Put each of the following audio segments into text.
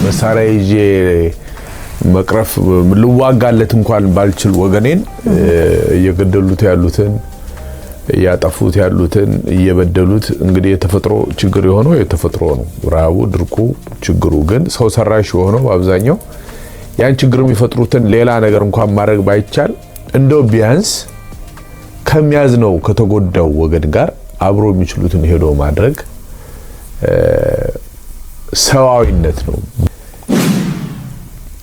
መሳሪያ ይዤ መቅረፍ ልዋጋለት እንኳን ባልችል ወገኔን እየገደሉት ያሉትን ያጠፉት ያሉትን እየበደሉት እንግዲህ የተፈጥሮ ችግር የሆነው የተፈጥሮ ነው ራቡ ድርቁ ችግሩ ግን ሰው ሰራሽ የሆነው አብዛኛው ያን ችግር የሚፈጥሩትን ሌላ ነገር እንኳን ማድረግ ባይቻል እንደው ቢያንስ ከሚያዝነው ከተጎዳው ወገን ጋር አብሮ የሚችሉትን ሄዶ ማድረግ ሰዋዊነት ነው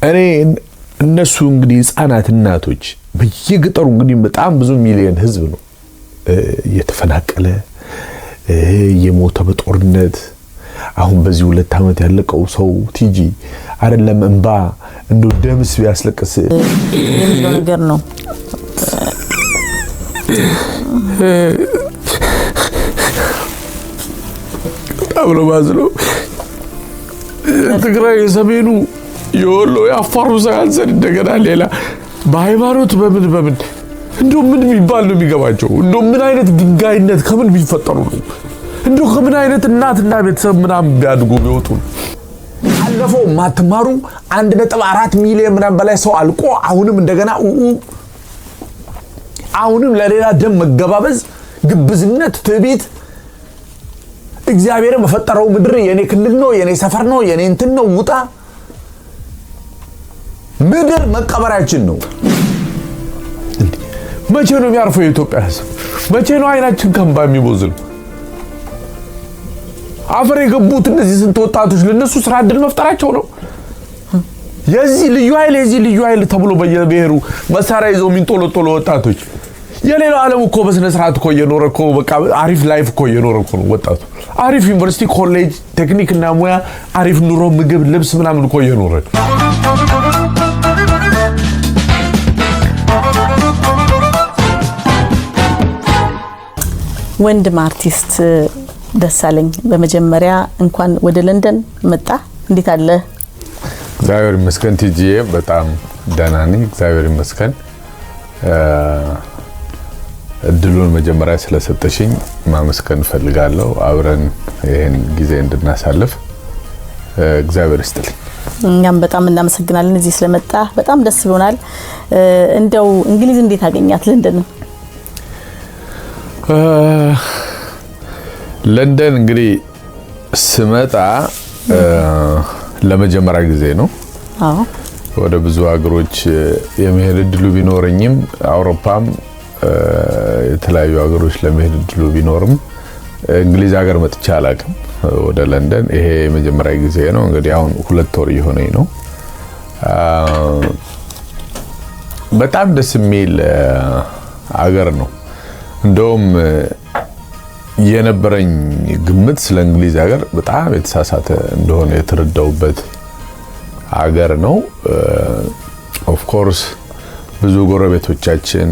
እኔ እነሱ እንግዲህ ህፃናት እናቶች በየገጠሩ እንግዲህ በጣም ብዙ ሚሊዮን ህዝብ ነው የተፈናቀለ የሞተ በጦርነት አሁን በዚህ 2 አመት ያለቀው ሰው ቲጂ አይደለም እንባ እንደው ደምስ ቢያስለቅስ ነገር ነው አብሮ ባዝሎ ትግራይ ሰሜኑ የወሎ ያፋሩ ሳያንሰን እንደገና ሌላ በሃይማኖት በምን እንደው ምን የሚባል ነው የሚገባቸው እንደው ምን አይነት ድንጋይነት ከምን ቢፈጠሩ ነው እንደው ከምን አይነት እናትና ቤተሰብ ምናም ቢያድጉ ቢወጡ አለፈው ማትማሩ 1.4 ሚሊዮን ምናም በላይ ሰው አልቆ አሁንም እንደገና አሁንም ለሌላ ደም መገባበዝ ግብዝነት ትዕቢት እግዚአብሔር መፈጠረው ምድር የኔ ክልል ነው የኔ ሰፈር ነው የኔ እንትን ነው ውጣ ምድር መቀበራችን ነው መቼ ነው የሚያርፈው የኢትዮጵያ ህዝብ መቼ ነው አይናችን ከንባ የሚቦዝል አፈር የገቡት እነዚህ ስንት ወጣቶች ለነሱ ስራ እድል መፍጠራቸው ነው የዚህ ልዩ ኃይል ተብሎ በየብሔሩ መሳሪያ ይዘው ሚንጦለጦሎ ወጣቶች የሌላው ዓለም እኮ በስነ ስርዓት እኮ እየኖረ እኮ በቃ አሪፍ ላይፍ እኮ እየኖረ እኮ ነው ወጣቱ አሪፍ ዩኒቨርሲቲ ኮሌጅ ቴክኒክና ሙያ አሪፍ ኑሮ ምግብ ልብስ ምናምን እኮ እየኖረ ወንድም አርቲስት ደሳለኝ በመጀመሪያ እንኳን ወደ ለንደን መጣ እንዴት አለ እግዚአብሔር ይመስገን ቲጂዬ በጣም ደህና ነኝ እግዚአብሔር ይመስገን እድሉን መጀመሪያ ስለሰጠሽኝ ማመስገን ፈልጋለሁ አብረን ይሄን ጊዜ እንድናሳልፍ እግዚአብሔር ይስጥልኝ እኛም በጣም እናመሰግናለን እዚህ ስለመጣ በጣም ደስ ብሎናል እንደው እንግሊዝ እንዴት አገኛት ለንደን ለንደን እንግዲህ ስመጣ ለመጀመሪያ ጊዜ ነው አዎ ወደ ብዙ ሀገሮች የመሄድ እድሉ ቢኖርኝም አውሮፓም የተለያዩ ሀገሮች ለመሄድ እድሉ ቢኖርም እንግሊዝ ሀገር መጥቻ አላውቅም ወደ ለንደን ይሄ የመጀመሪያ ጊዜ ነው እንግዲህ አሁን 2 ወር እየሆነኝ ነው በጣም ደስ የሚል ሀገር ነው እንደውም የነበረኝ ግምት ስለ እንግሊዝ ሀገር በጣም የተሳሳተ እንደሆነ የተረዳውበት ሀገር ነው ኦፍ ኮርስ ብዙ ጎረቤቶቻችን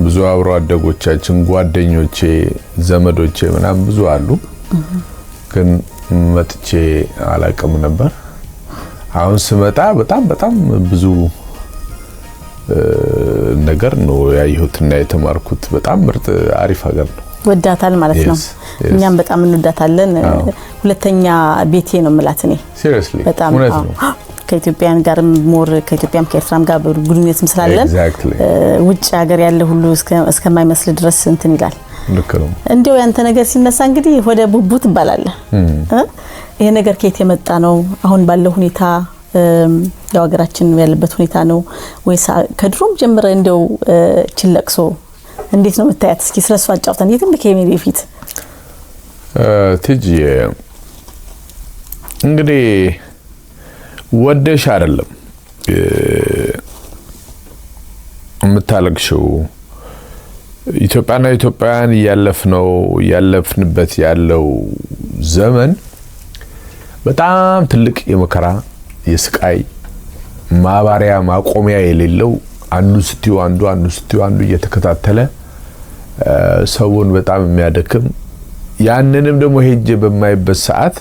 ብዙ አብሮ አደጎቻችን ጓደኞቼ ዘመዶቼ ምናምን ብዙ አሉ ግን መጥቼ አላውቅም ነበር አሁን ስመጣ በጣም ብዙ ነገር ነው ያየሁትና የተማርኩት በጣም ምርጥ አሪፍ ሀገር ነው ወዳታል ማለት ነው እኛም በጣም እንወዳታለን ሁለተኛ ቤቴ ነው ማለት ነው seriously በጣም ከኢትዮጵያን ጋር ሞር ከኢትዮጵያም ከኤርትራም ጋር ግንኙነትም ስላለን ውጭ ሀገር ያለ ሁሉ እስከማይመስል ድረስ እንትን ይላል ልክ ነው እንደው ያንተ ነገር ሲነሳ እንግዲህ ወደ ቡቡት ይባላል ይሄ ነገር ከየት የመጣ ነው አሁን ባለው ሁኔታ ያው ሀገራችን ያለበት ሁኔታ ነው ወይስ ከድሮም ጀምረ እንደው ችለቅሶ እንዴት ነው መታየት እስኪ ስለሱ አጫውተን የትም ከሜዲ ፊት ቲጂ እንግዲህ ወደሽ አይደለም የምታለቅሽው ኢትዮጵያና ኢትዮጵያን ያለፍንበት ያለው ዘመን በጣም ትልቅ የመከራ የስቃይ ማባሪያ ማቆሚያ የሌለው አንዱ ስትዩ አንዱ እየተከታተለ ሰውን በጣም የሚያደክም ያንንም ደግሞ ሄጄ በማይበት ሰዓት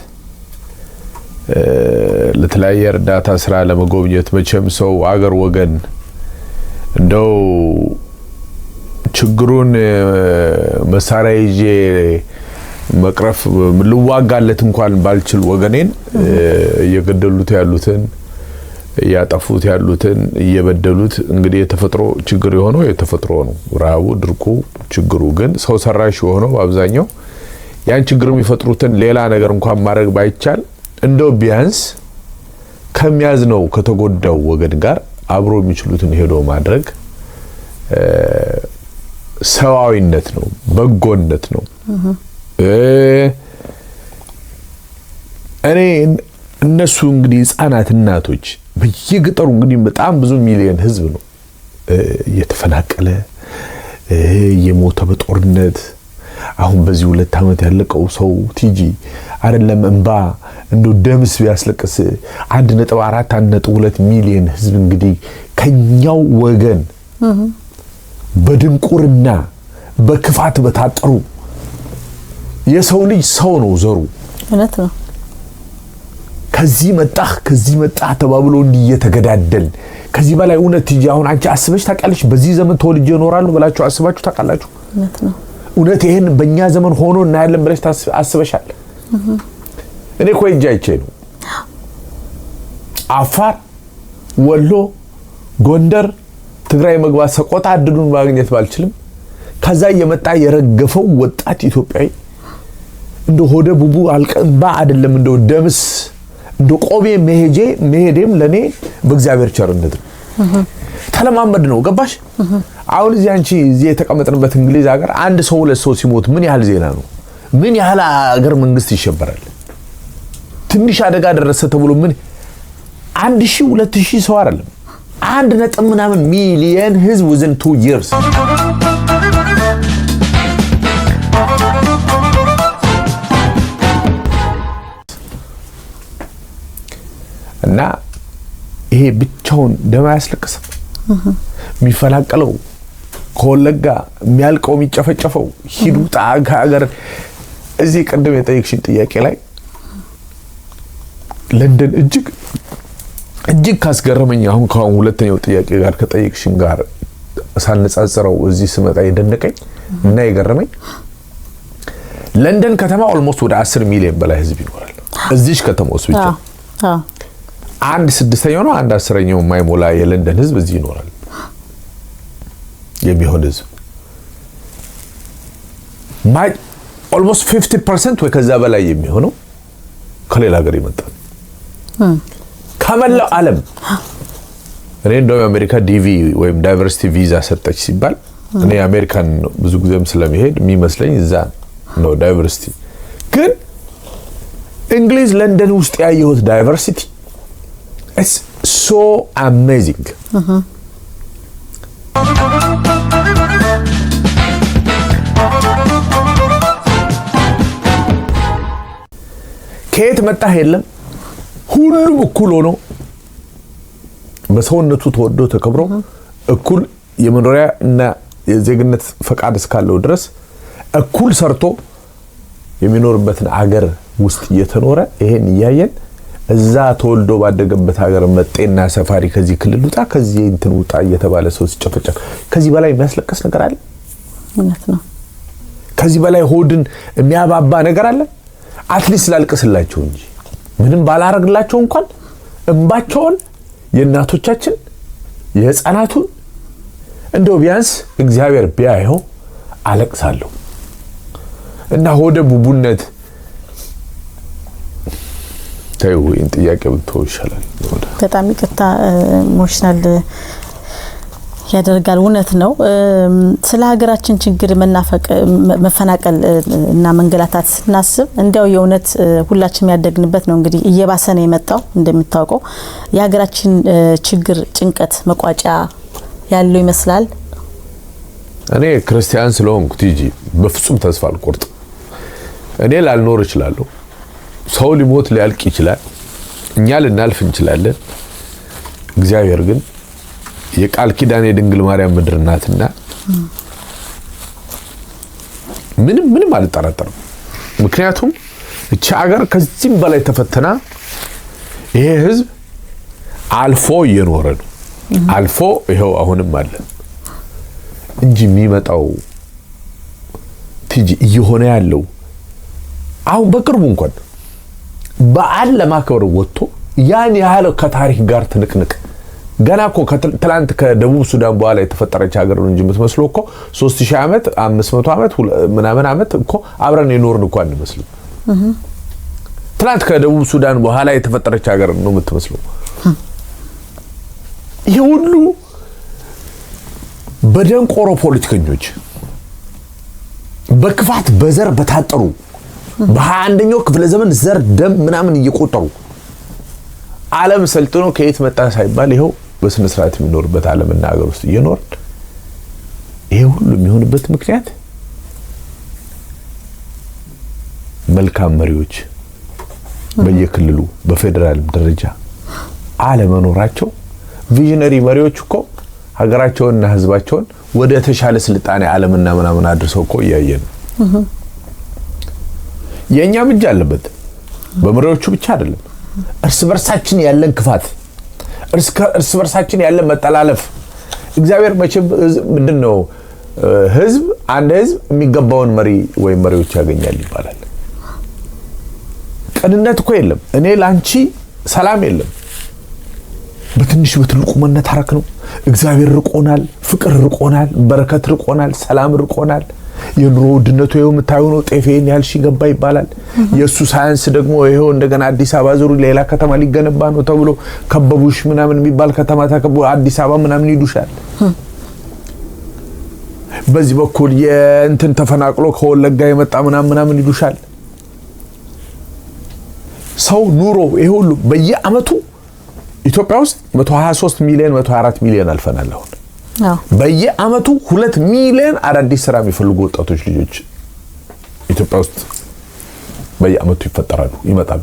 ለተለያየ እርዳታ ስራ ለመጎብኘት መቼም ሰው አገር ወገን እንደው ችግሩን መሳሪያ ይዤ መቅረፍ ልዋጋለት እንኳን ባልችል ወገኔን እየገደሉት ያሉትን ያጠፉት ያሉትን እየበደሉት እንግዲህ የተፈጥሮ ችግር የሆነው የተፈጥሮ ነው ራቡ ድርቁ ችግሩ ግን ሰው ሰራሽ የሆነው አብዛኛው ያን ችግር የሚፈጥሩትን ሌላ ነገር እንኳን ማድረግ ባይቻል እንደው ቢያንስ ከሚያዝነው ከተጎዳው ወገን ጋር አብሮ የሚችሉትን ሄዶ ማድረግ ሰዋዊነት ነው በጎነት ነው እኔ እነሱ እንግዲህ ህፃናት እናቶች በየገጠሩ እንግዲህ በጣም ብዙ ሚሊዮን ህዝብ ነው እየተፈናቀለ የሞተ በጦርነት አሁን በዚህ 2 አመት ያለቀው ሰው ቲጂ አይደለም እንባ እንደው ደምስ ቢያስለቅስ 1.4 1.2 ሚሊዮን ህዝብ እንግዲህ ከኛው ወገን በድንቁርና በክፋት በታጠሩ የሰው ልጅ ሰው ነው ዘሩ እውነት ነው ከዚህ መጣ ተባብሎ እንዲየተገዳደል ከዚህ በላይ እውነት ቲጂ አሁን አንቺ አስበሽ ታውቃለሽ በዚህ ዘመን ተወልጄ እኖራለሁ ብላችሁ አስባችሁ ታውቃላችሁ እውነት ነው እውነት ይሄን በእኛ ዘመን ሆኖ እና ያለን ብለሽ አስበሻል እኔ ኮይጃ አይቼ ነው አፋር ወሎ ጎንደር ትግራይ መግባት ሰቆጣ አድሉን ማግኘት ባልችልም ከዛ የመጣ የረገፈው ወጣት ኢትዮጵያዊ እንደ ሆደ ቡቡ አልቀንባ አይደለም እንደ ደምስ እንደ ቆቤ መሄዴም ለኔ በእግዚአብሔር ቸርነት ነው ተለማመድ ነው ገባሽ አሁን እዚህ አንቺ እዚህ የተቀመጥንበት እንግሊዝ ሀገር አንድ ሰው ሁለት ሰው ሲሞት ምን ያህል ዜና ነው ምን ያህል ሀገር መንግስት ይሸበራል ትንሽ አደጋ ደረሰ ተብሎ ምን 1000 2000 ሰው አይደለም 1.ምናምን ሚሊየን ህዝብ within 2 years እና ይሄ ብቻውን ደም ያስለቅሰው የሚፈናቀለው ኮለጋ የሚያልቀው የሚጨፈጨፈው ሂዱታ ሀገር እዚህ ቀደም የጠየቅሽን ጥያቄ ላይ ለንደን እጅግ ካስገረመኝ አሁን ካሁን ሁለተኛው ጥያቄ ጋር ከጠየቅሽን ጋር ሳንጻጽረው እዚህ ስመጣ የደነቀኝ እና የገረመኝ ለንደን ከተማ ኦልሞስት ወደ 10 ሚሊዮን በላይ ህዝብ ይኖራል እዚህ ከተማ ውስጥ ብቻ አንድ 6ኛው ነው አንድ 10ኛው ማይሞላ የለንደን ህዝብ እዚህ ይኖራል የሚሆን ህዝብ ማይ ኦልሞስት 50% ወይ ከዛ በላይ የሚሆነው ከሌላ ሀገር ይመጣል ከመላው ዓለም እኔ እንደው አሜሪካ ዲቪ ወይም ዳይቨርሲቲ ቪዛ ሰጠች ሲባል እኔ አሜሪካን ብዙ ጊዜም ስለሚሄድ የሚመስለኝ እዛ ነው ዳይቨርሲቲ ግን እንግሊዝ ለንደን ውስጥ ያየሁት ዳይቨርሲቲ it's so amazing ከየት መጣ የለም ሁሉም እኩል ሆኖ በሰውነቱ ተወዶ ተከብሮ እኩል የመኖሪያ እና የዜግነት ፈቃድ እስካለው ድረስ እኩል ሰርቶ የሚኖርበትን አገር ውስጥ እየተኖረ ይሄን ያያየን እዛ ተወልዶ ባደገበት ሀገር መጤና ሰፋሪ ከዚህ ክልል ውጣ ከዚህ እንትን ውጣ እየተባለ ሰው ሲጨፈጨፍ ከዚህ በላይ የሚያስለቅስ ነገር አለ እውነት ነው ከዚህ በላይ ሆድን የሚያባባ ነገር አለ አትሊስት ላልቅስላቸው እንጂ ምንም ባላረግላቸው እንኳን እንባቸውን የእናቶቻችን የህፃናቱን እንደው ቢያንስ እግዚአብሔር ቢያየው አለቅሳለሁ እና ሆደ ቡቡነት ታዩ ጥያቄው ተወሻላል በጣም ይቅርታ ኢሞሽናል ያደርጋል እውነት ነው ስለ ሀገራችን ችግር መፈናቀል እና መንገላታት ስናስብ እንዲያው የእውነት ሁላችንም ያደግንበት ነው እንግዲህ እየባሰ ነው የመጣው እንደምታውቀው የሀገራችን ችግር ጭንቀት መቋጫ ያለው ይመስላል እኔ ክርስቲያን ስለሆንኩ ቲጂ በፍጹም ተስፋ አልቆርጥ እኔ ላልኖር እችላለሁ ሰው ሊሞት ሊያልቅ ይችላል እኛ ልናልፍ እንችላለን እግዚአብሔር ግን የቃል ኪዳን የድንግል ማርያም ምድርናትና ምንም አልጠራጠርም ምክንያቱም እቺ ሀገር ከዚህም በላይ ተፈተና ይሄ ህዝብ አልፎ እየኖረ ነው አልፎ ይሄው አሁንም አለ እንጂ የሚመጣው ቲጂ እየሆነ ያለው አሁን በቅርቡ እንኳን በዓል ለማክበር ወጥቶ ያን ያህል ከታሪክ ጋር ትንቅንቅ ገና እኮ ትላንት ከደቡብ ሱዳን በኋላ የተፈጠረች ሀገር ነው እንጂ የምትመስለው እኮ 3000 ዓመት 500 ዓመት ምናምን ዓመት እኮ አብረን የኖርን እንኳን አንመስልም። ትላንት ከደቡብ ሱዳን በኋላ የተፈጠረች ሀገር ነው የምትመስለው። ይሄ ሁሉ በደንቆሮ ፖለቲከኞች በክፋት በዘር በታጠሩ በ21ኛው ክፍለ ዘመን ዘር ደም ምናምን እየቆጠሩ ዓለም ሰልጥኖ ከየት መጣ ሳይባል ይሄው በስነ ስርዓት የሚኖርበት ዓለምና ሀገር ውስጥ እየኖር ይሄ ሁሉ የሚሆንበት ምክንያት መልካም መሪዎች በየክልሉ በፌደራል ደረጃ አለመኖራቸው ቪዥነሪ መሪዎች እኮ ሀገራቸውንና ህዝባቸውን ወደ ተሻለ ስልጣኔ ዓለምና ምናምን አድርሰው እኮ ያየን የኛም እጅ አለበት በመሪዎቹ ብቻ አይደለም እርስ በርሳችን ያለን ክፋት እርስ በርሳችን ያለን መጠላለፍ እግዚአብሔር መቼም ምንድነው ህዝብ አንድ ህዝብ የሚገባውን መሪ ወይ መሪዎች ያገኛል ይባላል ቅንነት እኮ የለም እኔ ላንቺ ሰላም የለም በትንሽ በትልቁ መነታረክ ነው እግዚአብሔር ርቆናል ፍቅር ርቆናል በረከት ርቆናል ሰላም ርቆናል የኑሮ ውድነቱ ይሄው መታዩ ነው ጤፌን ያልሽ ገባ ይባላል የሱ ሳይንስ ደግሞ ይሄው እንደገና አዲስ አበባ ዙሩ ሌላ ከተማ ሊገነባ ነው ተብሎ ከበቡሽ ምናምን የሚባል ከተማ ተከቦ አዲስ አበባ ምናምን ይዱሻል በዚህ በኩል የእንትን ተፈናቅሎ ከወለጋ የመጣ ምናምን ይዱሻል ሰው ኑሮ ይሄ ሁሉ በየአመቱ ኢትዮጵያ ውስጥ 123 ሚሊዮን 124 ሚሊዮን አልፈናል አሁን በየአመቱ 2 ሚሊዮን አዳዲስ ስራ የሚፈልጉ ወጣቶች ልጆች ኢትዮጵያ ውስጥ በየአመቱ ይፈጠራሉ ይመጣሉ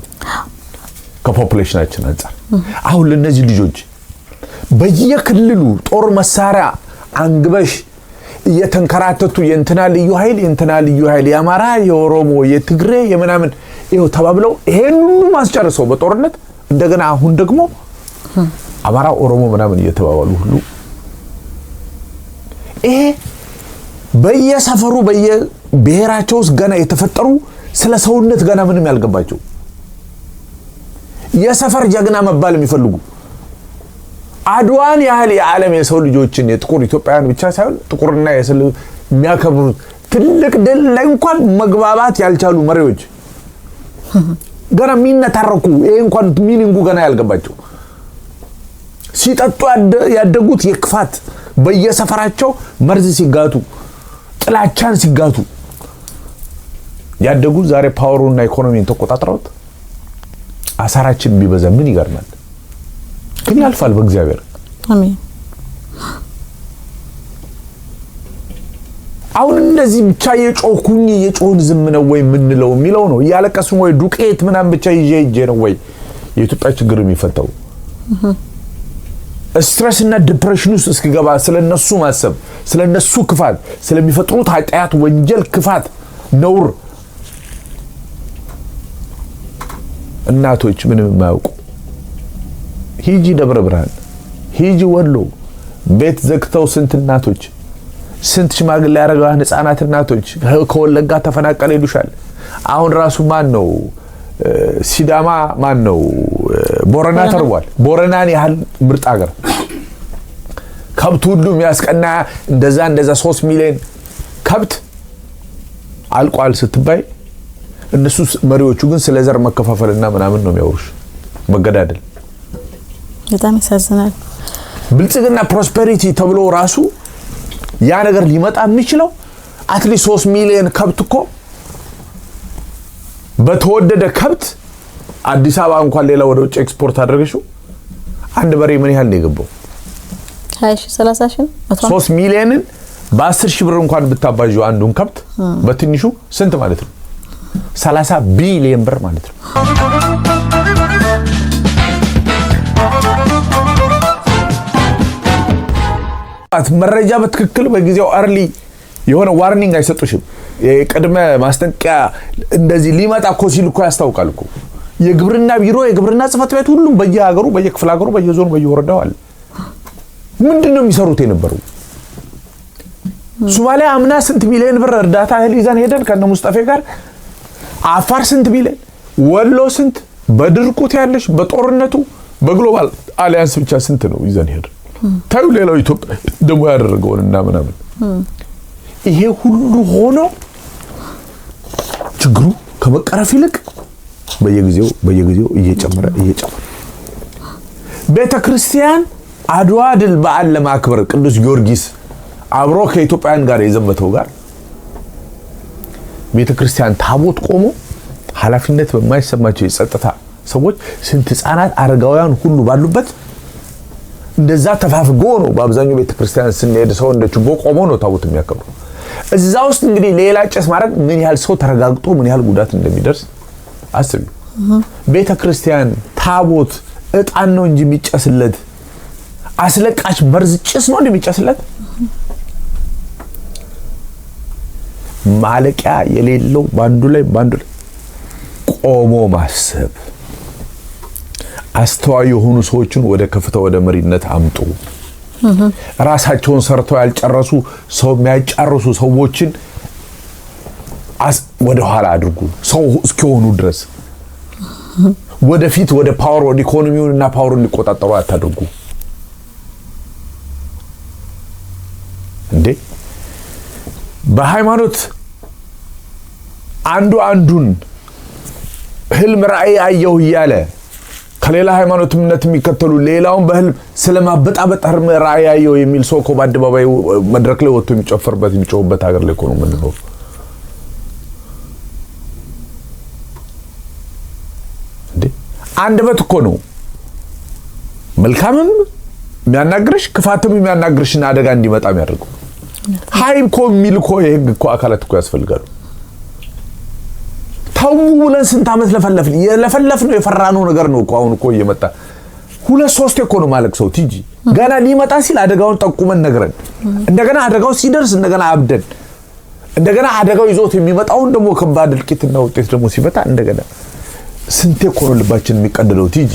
ከፖፑሌሽናችን አንፃር አሁን ለነዚህ ልጆች በየክልሉ ጦር መሳሪያ አንግበሽ የተንከራተቱ የእንትና ልዩ ኃይል የአማራ የኦሮሞ የትግሬ የምናምን ይሄው ተባብለው ይሄን ሁሉ ማስጨርሰው በጦርነት እንደገና አሁን ደግሞ አማራ ኦሮሞ ምናምን እየተባባሉ ሁሉ ይሄ በየሰፈሩ በየብሔራቸው ውስጥ ገና የተፈጠሩ ስለ ሰውነት ገና ምንም ያልገባቸው የሰፈር ጀግና መባል የሚፈልጉ አድዋን ያህል የዓለም የሰው ልጆችን የጥቁር ኢትዮጵያውያን ብቻ ሳይሆን ጥቁርና የሰል የሚያከብሩ ትልቅ ድል ላይ እንኳን መግባባት ያልቻሉ መሪዎች ገና ሚነታረኩ ይሄ እንኳን ሚኒንጉ ገና ያልገባቸው ሲጠጡ ያደጉት የክፋት በየሰፈራቸው መርዝ ሲጋቱ ጥላቻን ሲጋቱ ያደጉ ዛሬ ፓወሩና ኢኮኖሚን ተቆጣጥረውት አሳራችን ቢበዛ ምን ይገርማል ግን ያልፋል በእግዚአብሔር አሜን አሁን እንደዚህ ብቻ የጮህን ዝም ነው ወይ ምንለው የሚለው ነው ያለቀሱ ወይ ዱቄት ምናምን ብቻ ይጄ ነው ወይ የኢትዮጵያ ችግር የሚፈታው ስትሬስ እና ዲፕሬሽን ውስጥ እስኪገባ ስለነሱ ማሰብ ስለነሱ ክፋት ስለሚፈጥሩት ኃጢአት ወንጀል ክፋት ነውር እናቶች ምንም የማያውቁ ሂጂ ደብረ ብርሃን ሂጂ ወሎ ቤት ዘግተው ስንት እናቶች ስንት ሽማግሌ ያረጋን ህፃናት እናቶች ከወለጋ ተፈናቀለ ይሉሻል አሁን ራሱ ማን ነው ሲዳማ ማን ነው ቦረና ተርቧል ቦረናን ያህል ምርጥ ሀገር ከብት ሁሉ የሚያስቀና እንደዛ 3 ሚሊዮን ከብት አልቋል ስትባይ እነሱ መሪዎቹ ግን ስለ ዘር መከፋፈልና ምናምን ነው የሚያወሩሽ መገዳደል በጣም ያሳዝናል ብልጽግና ፕሮስፐሪቲ ተብሎ ራሱ ያ ነገር ሊመጣ የሚችለው አትሊስት 3 ሚሊዮን ከብት እኮ በተወደደ ከብት አዲስ አበባ እንኳን ሌላ ወደ ውጭ ኤክስፖርት አድርገሽው አንድ በሬ ምን ያህል ነው የገባው 20-30 3 ሚሊዮንን በ10,000 ብር እንኳን ብታባዡ አንዱን ከብት በትንሹ ስንት ማለት ነው 30 ቢሊዮን ብር ማለት ነው መረጃ በትክክል በጊዜው አርሊ የሆነ ዋርኒንግ አይሰጡሽም የቀድመ ማስጠንቀቂያ እንደዚህ ሊመጣ እኮ ሲል እኮ ያስታውቃል እኮ የግብርና ቢሮ የግብርና ጽፈት ቤት ሁሉም በየሀገሩ በየክፍለ ሀገሩ በየዞኑ በየወረዳው አለ ምንድነው የሚሰሩት የነበረው ሶማሊያ አምና ስንት ሚሊዮን ብር እርዳታ እህል ይዘን ሄደን ከነ ሙስጠፌ ጋር አፋር ስንት ሚሊዮን፣ ወሎ ስንት፣ በድርቁት ያለሽ በጦርነቱ በግሎባል አሊያንስ ብቻ ስንት ነው ይዘን ሄድ ታዩ። ሌላው ኢትዮጵያ ደግሞ ያደረገውንና ምናምን ይሄ ሁሉ ሆኖ ችግሩ ከመቀረፍ ይልቅ በየጊዜው እየጨመረ ቤተክርስቲያን አድዋ ድል በዓል ለማክበር ቅዱስ ጊዮርጊስ አብሮ ከኢትዮጵያን ጋር የዘመተው ጋር ቤተክርስቲያን ታቦት ቆሞ ኃላፊነት በማይሰማቸው የጸጥታ ሰዎች ስንት ህፃናት አረጋውያን ሁሉ ባሉበት እንደዛ ተፋፍጎ ነው በአብዛኛው ቤተክርስቲያን ስንሄድ ሰው እንደ ችቦ ቆሞ ነው ታቦት የሚያከብረው። እዛ ውስጥ እንግዲህ ሌላ ጭስ ማድረግ ምን ያህል ሰው ተረጋግጦ ምን ያህል ጉዳት እንደሚደርስ አስቢ። ቤተክርስቲያን ታቦት እጣን ነው እንጂ የሚጨስለት አስለቃሽ መርዝ ጭስ ነው እንደሚጨስለት ማለቂያ የሌለው ባንዱ ላይ ቆሞ ማሰብ። አስተዋይ የሆኑ ሰዎችን ወደ ከፍታ ወደ መሪነት አምጡ። ራሳቸውን ሰርተው ያልጨረሱ ሰው የሚያጫርሱ ሰዎችን ወደ ኋላ አድርጉ። ሰው እስኪሆኑ ድረስ ወደፊት ወደ ፓወር ወደ ኢኮኖሚውንና ፓወሩን ሊቆጣጠሩ አታድርጉ። እንዴ በሃይማኖት አንዱን ህልም ራእይ አየሁ እያለ ከሌላ ሃይማኖት እምነት የሚከተሉ ሌላውን በህልም ስለማበጣበጥ ህልም ራእይ አየሁ የሚል ሰው እኮ በአደባባይ መድረክ ላይ ወጥቶ የሚጨፈርበት የሚጮህበት ሀገር ላይ እኮ ነው የምንኖረው። እንዴ አንደበት እኮ ነው መልካምም የሚያናግርሽ ክፋትም የሚያናግርሽና አደጋ እንዲመጣ የሚያደርገው። ኃይል እኮ የሚል እኮ የህግ እኮ አካላት እኮ ያስፈልጋሉ። ታው ብለን ስንት ዓመት ለፈለፍነው የፈራነው ነገር ነው እኮ አሁን እኮ እየመጣ 2-3 እኮ ነው ማለቅ ሰው ቲጂ ገና ሊመጣ ሲል አደጋውን ጠቁመን ነግረን እንደገና አደጋው ሲደርስ እንደገና አብደን እንደገና አደጋው ይዞት የሚመጣውን ደግሞ ከባድ እልቂትና ውጤት ደግሞ ሲመጣ እንደገና ስንት እኮ ነው ልባችን የሚቀደለው ቲጂ።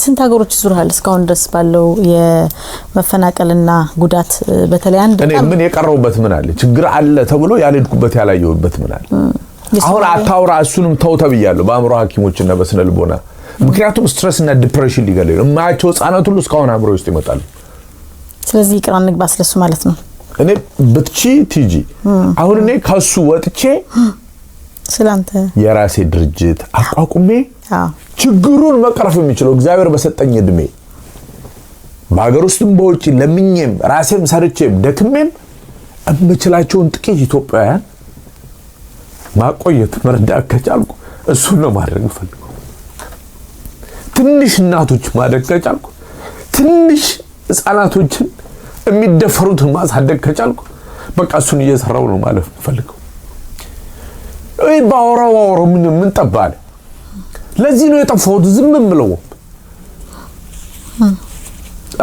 ስንት ሀገሮች ዙርሃል እስካሁን ድረስ ባለው የመፈናቀልና ጉዳት በተለይ አንድ እኔ ምን የቀረውበት ምን አለ ችግር አለ ተብሎ ያልሄድኩበት ያላየሁበት ምን አለ? አሁን አታውራ እሱንም ተው ተብያለሁ በአእምሮ ሐኪሞችና በስነ ልቦና። ምክንያቱም ስትሬስ እና ዲፕሬሽን ሊገለኝ ነው የማያቸው ህፃናት ሁሉ እስካሁን አእምሮ ውስጥ ይመጣሉ። ስለዚህ ይቅራን ንግባ ስለሱ ማለት ነው። እኔ ብትቺ ቲጂ አሁን እኔ ከሱ ወጥቼ ስላንተ የራሴ ድርጅት አቋቁሜ ችግሩን መቅረፍ የሚችለው እግዚአብሔር በሰጠኝ እድሜ በአገር ውስጥም በውጪ ለምኜም ራሴም ሰርቼም ደክሜም እምችላቸውን ጥቂት ኢትዮጵያውያን ማቆየት መርዳት ከቻልኩ እሱን ነው ማድረግ ፈልገው። ትንሽ እናቶች ማደግ ከቻልኩ ትንሽ ህፃናቶችን የሚደፈሩትን ማሳደግ ከቻልኩ በቃ እሱን እየሰራው ነው ማለት ፈልገው። ባወራው ምን ጠባለ? ለዚህ ነው የጠፋሁት ዝም ብለው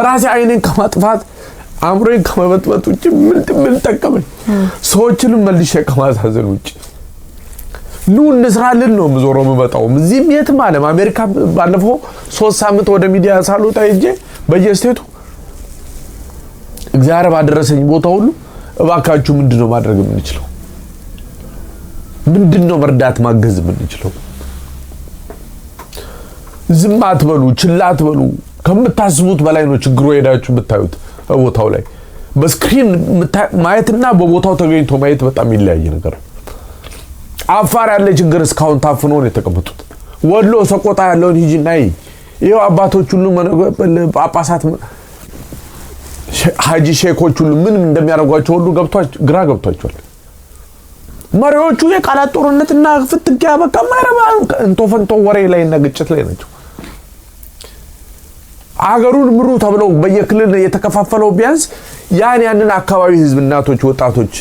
ራሴ አይኔን ከማጥፋት አእምሮዬን ከመበጥበጥ ውጭ ምን ጠቀመኝ? ሰዎችንም መልሼ ከማሳዘን ውጭ ኑ እንስራልን ነው ምዞሮ መመጣው። እዚህም የትም ዓለም አሜሪካ ባለፈው 3 ሳምንት ወደ ሚዲያ ሳልወጣ ሄጄ በየስቴቱ እግዚአብሔር ባደረሰኝ ቦታ ሁሉ እባካችሁ ምንድነው ማድረግ የምንችለው? ምንድነው መርዳት ማገዝ የምንችለው? ዝም አትበሉ፣ ችላ አትበሉ። ከምታስቡት በላይ ነው ችግሩ። ሄዳችሁ ብታዩት ቦታው ላይ በስክሪን ማየትና በቦታው ተገኝቶ ማየት በጣም ይለያየ ነገር። አፋር ያለ ችግር እስካሁን ታፍኖ ነው የተቀመጡት። ወሎ ሰቆጣ ያለውን ሂጂና ይሄው አባቶች ሁሉ ጳጳሳት ሀጂ ሼኮች ሁሉ ምን እንደሚያደርጓቸው ሁሉ ግራ ገብቷቸዋል። መሪዎቹ የቃላት ጦርነትና ፍትጊያ በቃ ማረባ እንቶፈንቶ ወሬ ላይ እና ግጭት ላይ ናቸው። አገሩን ምሩ ተብለው በየክልል የተከፋፈለው ቢያንስ ያንን አካባቢ ህዝብ እናቶች፣ ወጣቶች፣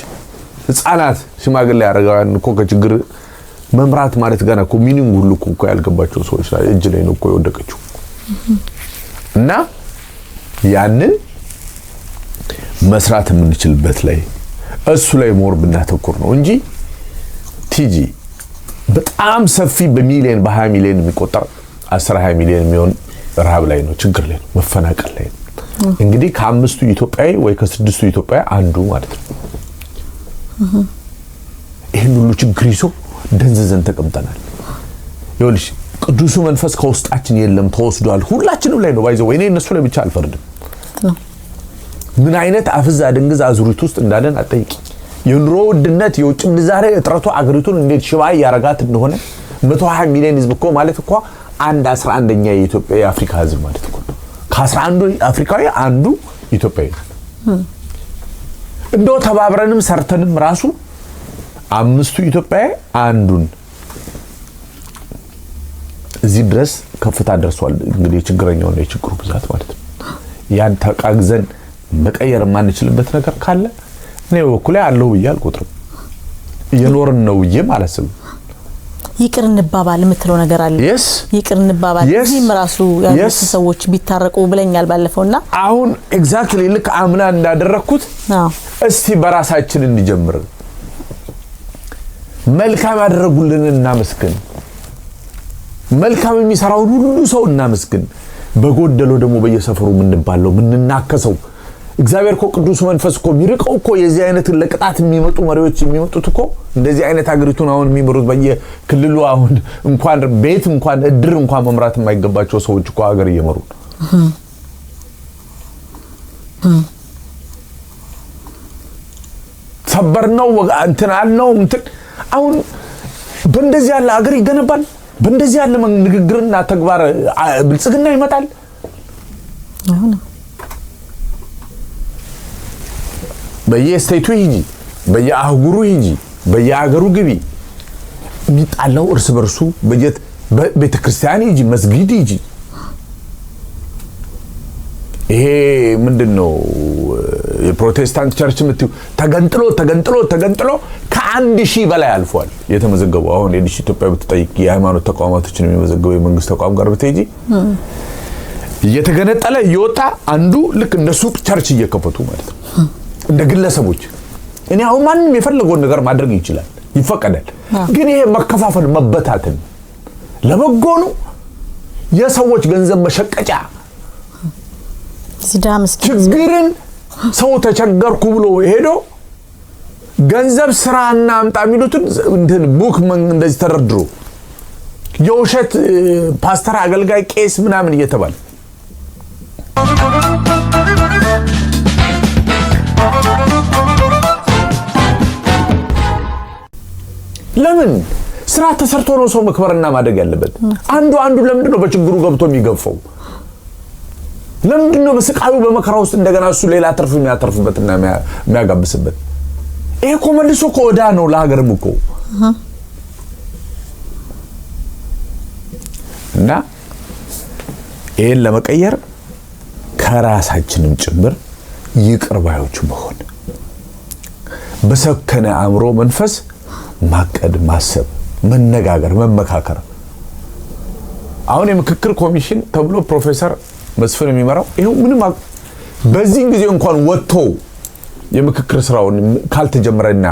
ህፃናት፣ ሽማግሌ አረጋውያን እኮ ከችግር መምራት ማለት ገና እኮ ሚኒንግ ሁሉ እኮ ያልገባቸው ሰዎች ላይ እጅ ላይ ነው እኮ የወደቀችው። እና ያንን መስራት የምንችልበት ላይ እሱ ላይ ሞር ብናተኩር ነው እንጂ ቲጂ በጣም ሰፊ በ20 ሚሊዮን የሚቆጠር 10-20 ሚሊዮን የሚሆን ረሃብ ላይ ነው፣ ችግር ላይ ነው፣ መፈናቀል ላይ ነው። እንግዲህ ከአምስቱ ኢትዮጵያዊ ወይ ከስድስቱ ኢትዮጵያዊ አንዱ ማለት ነው። ይሄን ሁሉ ችግር ይዞ ደንዝዘን ተቀምጠናል። ይኸውልሽ ቅዱሱ መንፈስ ከውስጣችን የለም ተወስዷል። ሁላችንም ላይ ነው ባይዘው እኔ እነሱ ላይ ብቻ አልፈርድም። ምን አይነት አፍዛ ድንግዝ አዙሪት ውስጥ እንዳለን አጠይቂ። የኑሮ ውድነት የውጭ ምንዛሬ እጥረቱ አገሪቱን እንዴት ሽባ ያረጋት እንደሆነ 120 ሚሊዮን ህዝብ እኮ ማለት እኮ አንድ 11ኛ የኢትዮጵያ የአፍሪካ ህዝብ ማለት እኮ ከ11 አፍሪካዊ አንዱ ኢትዮጵያዊ እንደው ተባብረንም ሰርተንም ራሱ አምስቱ ኢትዮጵያዊ አንዱን እዚህ ድረስ ከፍታ ደርሷል። እንግዲህ ችግረኛው ነው የችግሩ ብዛት ማለት ነው። ያን ተቃግዘን መቀየር ማንችልበት ነገር ካለ እኔ በኩል ያለው ይያል ቁጥር የኖርን ነው ማለት ይቅር እንባባል የምትለው ነገር አለ። ይቅር እንባባል እዚህም ራሱ ያሉት ሰዎች ቢታረቁ ብለኛል ባለፈውና አሁን ኤግዛክትሊ ልክ አምና እንዳደረኩት እስቲ በራሳችን እንጀምር። መልካም ያደረጉልን እናመስግን። መልካም የሚሰራው ሁሉ ሰው እናመስግን። በጎደለው ደግሞ በየሰፈሩ ምንባለው ምንናከሰው እግዚአብሔር እኮ ቅዱስ መንፈስ እኮ ሚርቀው እኮ የዚህ አይነት ለቅጣት የሚመጡ መሪዎች የሚመጡት እኮ እንደዚህ አይነት ሀገሪቱን አሁን የሚመሩት በየክልሉ አሁን እንኳን ቤት እንኳን እድር እንኳን መምራት የማይገባቸው ሰዎች እኮ ሀገር እየመሩ ሰበርነው እንትን አልነው እንትን አሁን በእንደዚህ ያለ ሀገር ይገነባል። በእንደዚህ ያለ ንግግርና ተግባር ብልጽግና ይመጣል። አሁን በየስቴቱ ይጂ በየአህጉሩ ይጂ በየአገሩ ግቢ የሚጣላው እርስ በርሱ በቤተክርስቲያን ይጂ መስጊድ ይጂ ይሄ ምንድነው የፕሮቴስታንት ቸርች ምትው ተገንጥሎ ከ1000 በላይ አልፏል የተመዘገበው። አሁን የዲሽ ኢትዮጵያ በተጠይቅ የሃይማኖት ተቋማቶችን የሚመዘገበው የመንግስት ተቋም ጋር በተይጂ እየተገነጠለ ይወጣ አንዱ ልክ እንደ ሱቅ ቸርች እየከፈቱ ማለት ነው እንደ ግለሰቦች። እኔ አሁን ማንንም የፈለገውን ነገር ማድረግ ይችላል ይፈቀዳል። ግን ይሄ መከፋፈል መበታተን ለበጎ ነው። የሰዎች ገንዘብ መሸቀጫ ችግርን ሰው ተቸገርኩ ብሎ ሄዶ ገንዘብ ስራና አምጣ የሚሉትን እንትን ቡክ እንደዚህ ተደርድሮ የውሸት ፓስተር አገልጋይ ቄስ ምናምን እየተባለ ለምን ስራ ተሰርቶ ነው ሰው መክበርና ማደግ ያለበት? አንዱ ለምንድነው በችግሩ ገብቶ የሚገፋው? ለምንድነው በስቃዩ በመከራ ውስጥ እንደገና እሱ ሌላ ትርፍ የሚያተርፍበትና የሚያጋብስበት? ይሄ እኮ መልሶ እኮ ወዳ ነው ለሀገርም እኮ እና ይሄን ለመቀየር ከራሳችንም ጭምር ይቅር ባዮች መሆን በሰከነ አእምሮ መንፈስ ማቀድ ማሰብ መነጋገር መመካከር። አሁን የምክክር ኮሚሽን ተብሎ ፕሮፌሰር መስፍን የሚመራው ይሄው ምንም በዚህ ጊዜ እንኳን ወጥቶ የምክክር ስራውን ካልተጀመረና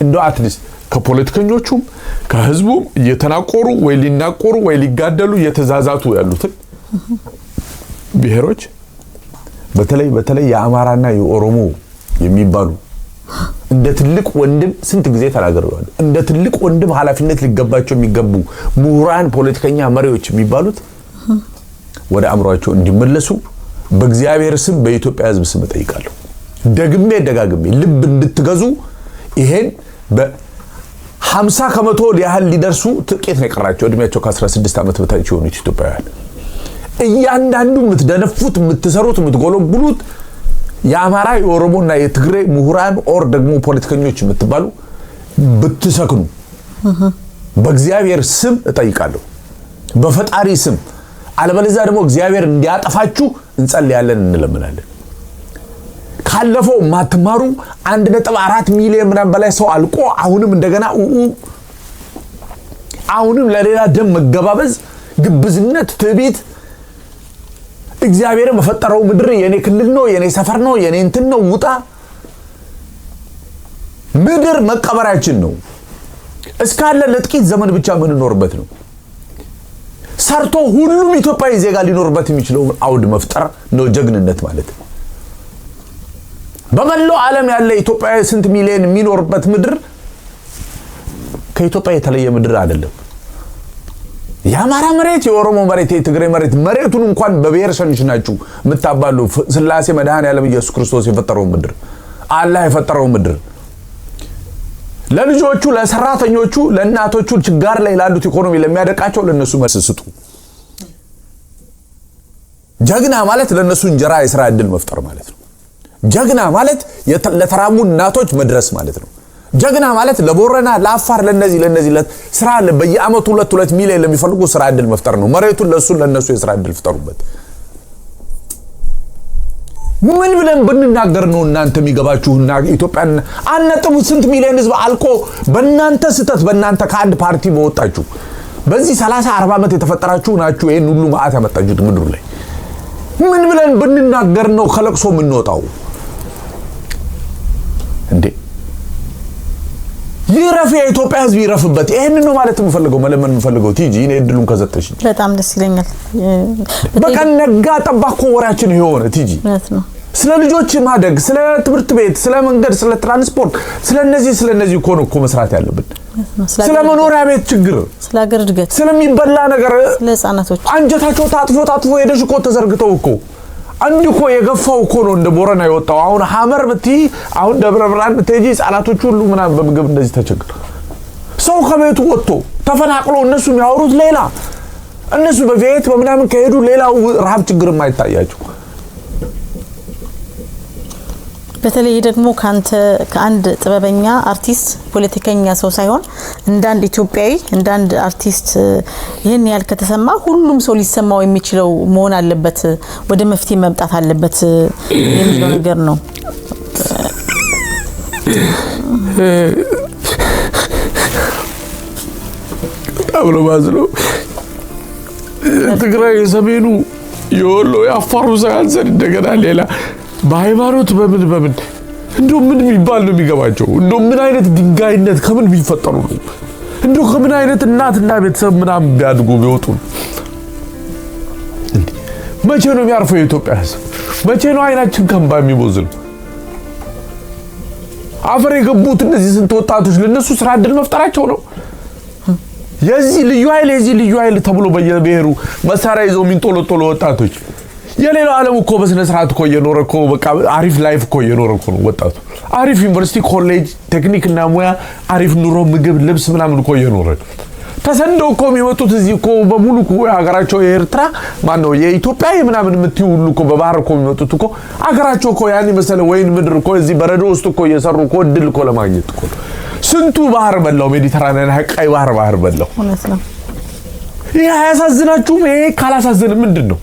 እንደው አትሊስት ከፖለቲከኞቹም ከህዝቡም እየተናቆሩ ወይ ሊናቆሩ ወይ ሊጋደሉ እየተዛዛቱ ያሉት ብሔሮች በተለይ የአማራና የኦሮሞ የሚባሉ እንደ ትልቅ ወንድም ስንት ጊዜ ተናገረዋል። እንደ ትልቅ ወንድም ኃላፊነት ሊገባቸው የሚገቡ ምሁራን ፖለቲከኛ መሪዎች የሚባሉት ወደ አምሯቸው እንዲመለሱ በእግዚአብሔር ስም በኢትዮጵያ ህዝብ ስም ጠይቃለሁ። ደግሜ ልብ እንድትገዙ ይሄን በ50% ያህል ሊደርሱ ጥቂት ነው የቀራቸው እድሜያቸው ከ16 ዓመት በታች የሆኑ ኢትዮጵያውያን እያንዳንዱ ምትደነፉት ምትሰሩት ምትጎለጉሉት የአማራ የኦሮሞና የትግሬ ምሁራን ኦር ደግሞ ፖለቲከኞች የምትባሉ ብትሰክኑ በእግዚአብሔር ስም እጠይቃለሁ በፈጣሪ ስም። አለበለዚያ ደግሞ እግዚአብሔር እንዲያጠፋችሁ እንጸልያለን እንለምናለን። ካለፈው ማትማሩ 1.4 ሚሊዮን ምናምን በላይ ሰው አልቆ አሁንም እንደገና አሁንም ለሌላ ደም መገባበዝ ግብዝነት ትዕቢት እግዚአብሔር በፈጠረው ምድር የኔ ክልል ነው የኔ ሰፈር ነው የኔ እንትን ነው ውጣ። ምድር መቀበራችን ነው እስካለ ለጥቂት ዘመን ብቻ ምን ኖርበት ነው። ሰርቶ ሁሉም ኢትዮጵያዊ ዜጋ ሊኖርበት የሚችለው አውድ መፍጠር ነው ጀግንነት ማለት። በመላው ዓለም ያለ ኢትዮጵያዊ ስንት ሚሊዮን የሚኖርበት ምድር ከኢትዮጵያ የተለየ ምድር አይደለም። የአማራ መሬት፣ የኦሮሞ መሬት፣ የትግራይ መሬት መሬቱን እንኳን በብሔር ሸንሽናችሁ የምታባሉ ስላሴ መድኃኔዓለም ኢየሱስ ክርስቶስ የፈጠረው ምድር አላህ የፈጠረው ምድር ለልጆቹ ለሰራተኞቹ ለእናቶቹ ችጋር ላይ ላሉት ኢኮኖሚ ለሚያደቃቸው ለነሱ መልስ ስጡ። ጀግና ማለት ለነሱ እንጀራ የሥራ ዕድል መፍጠር ማለት ነው። ጀግና ማለት ለተራሙ እናቶች መድረስ ማለት ነው። ጀግና ማለት ለቦረና ለአፋር ለነዚህ ስራ በየአመቱ 2 ሚሊዮን ለሚፈልጉ ስራ ዕድል መፍጠር ነው። መሬቱን ለነሱ የስራ ዕድል ፍጠሩበት። ምን ብለን ብንናገር ነው እናንተ የሚገባችሁና ኢትዮጵያን አንነጥቡ ስንት ሚሊዮን ህዝብ አልቆ በእናንተ ስተት በእናንተ ከአንድ ፓርቲ በወጣችሁ በዚህ 30-40 አመት የተፈጠራችሁ ናችሁ ይሄን ሁሉ ማአት ያመጣችሁት ምድር ላይ ምን ብለን ብንናገር ነው ከለቅሶ የምንወጣው እንዴ? ይረፍ የኢትዮጵያ ህዝብ ይረፍበት። ይሄን ነው ማለት የምፈልገው መለመን የምፈልገው ቲጂ እኔ እድሉን ከሰጠሽ በጣም ደስ ይለኛል። በቃ ነጋ ጠባቆ ወራችን ይሆነ ቲጂ ነው ስለ ልጆች ማደግ ስለ ትምህርት ቤት ስለ መንገድ ስለ ትራንስፖርት ስለ እነዚህ እኮ መስራት ያለብን ስለ መኖሪያ ቤት ችግር ስለ ሀገር እድገት ስለሚበላ ነገር ስለ ህፃናቶች አንጀታቸው ታጥፎ ሄደሽ እኮ ተዘርግተው እኮ አንድ እኮ የገፋው እኮ ነው እንደ ቦረና የወጣው አሁን ሐመር ብቲ አሁን ደብረ ብርሃን ተጂ ህፃናቶች ሁሉ ምናምን በምግብ እንደዚህ ተቸግር ሰው ከቤቱ ወጥቶ ተፈናቅሎ እነሱ የሚያወሩት ሌላ እነሱ በቤት በምናምን ከሄዱ ሌላው ረሃብ ችግር የማይታያቸው በተለይ ደግሞ ከአንድ ጥበበኛ አርቲስት ፖለቲከኛ ሰው ሳይሆን እንዳንድ ኢትዮጵያዊ እንዳንድ አርቲስት ይሄን ያህል ከተሰማ ሁሉም ሰው ሊሰማው የሚችለው መሆን አለበት ወደ መፍትሄ መምጣት አለበት የሚለው ነገር ነው። አብሮ ባዝሎ ትግራይ ሰሜኑ የወሎ ያፋሩ ሳያንሰን እንደገና ሌላ በሃይማኖት በምን እንደው ምን የሚባል ነው የሚገባቸው? እንደው ምን አይነት ድንጋይነት ከምን ቢፈጠሩ ነው? እንደው ከምን አይነት እናትና ቤተሰብ ምናምን ቢያድጉ ቢወጡ? መቼ ነው የሚያርፈው የኢትዮጵያ ህዝብ? መቼ ነው አይናችን ከንባ የሚቦዝል? አፈር የገቡት እነዚህ ስንት ወጣቶች ለነሱ ስራ ዕድል መፍጠራቸው ነው። የዚህ ልዩ ኃይል ተብሎ በየብሔሩ መሳሪያ ይዘው የሚንጦለጦሉ ወጣቶች የሌላው ዓለም እኮ በስነ ስርዓት እኮ እየኖረ እኮ በቃ አሪፍ ላይፍ እኮ እየኖረ እኮ ነው ወጣቱ። አሪፍ ዩኒቨርሲቲ ኮሌጅ ቴክኒክና ሙያ አሪፍ ኑሮ ምግብ ልብስ ምናምን እኮ እየኖረ ተሰንደው እኮ የሚመጡት እዚህ እኮ በሙሉ እኮ ሀገራቸው የኤርትራ ማነው የኢትዮጵያ ምናምን የምትዩ ሁሉ እኮ በባህር እኮ የሚመጡት እኮ ሀገራቸው እኮ ያን መሰለ ወይን ምድር እኮ እዚህ በረዶ ውስጥ እኮ እየሰሩ እኮ እድል እኮ ለማግኘት እኮ ስንቱ ባህር በላው ሜዲተራኒያን ቀይ ባህር በላው። እውነት ነው። ይሄ አያሳዝናችሁም? ይሄ ካላሳዝን ምንድን ነው?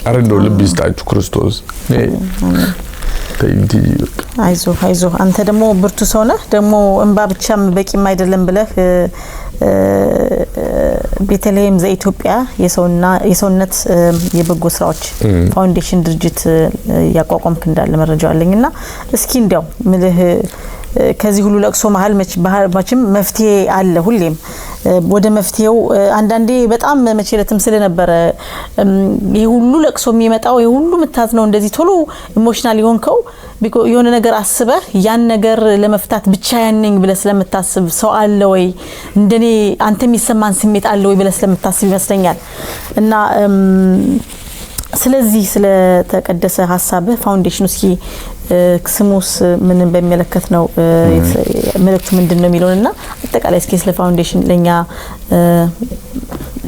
አረንዶ ልብ ይስጣችሁ ክርስቶስ አይዞህ አንተ ደግሞ ብርቱ ሰው ነህ። ደግሞ እንባ ብቻም በቂም አይደለም ብለህ ቤተልሔም ዘኢትዮጵያ የሰውነት የበጎ ስራዎች ፋውንዴሽን ድርጅት ያቋቋምክ እንዳለ መረጃው አለኝና እስኪ እንዲያው ምልህ ከዚህ ሁሉ ለቅሶ መሃል መቼም መፍትሄ አለ ሁሌም ወደ መፍትሄው አንዳንዴ በጣም መቼለትም ስለነበረ ይሄ ሁሉ ለቅሶ የሚመጣው ይሄ ሁሉ ምታዝነው እንደዚህ ቶሎ ኢሞሽናል ይሆንከው የሆነ ነገር አስበህ ያን ነገር ለመፍታት ብቻ ያነኝ ብለህ ስለምታስብ ሰው አለ ወይ እንደኔ አንተ የሚሰማን ስሜት አለ ወይ ብለህ ስለምታስብ ይመስለኛል። እና ስለዚህ ስለተቀደሰ ሐሳብ ፋውንዴሽኑ እስኪ ስሙስ ምንን በሚመለከት ነው መልእክቱ ምንድነው የሚለውና አጠቃላይ እስኪ ስለ ፋውንዴሽን ለኛ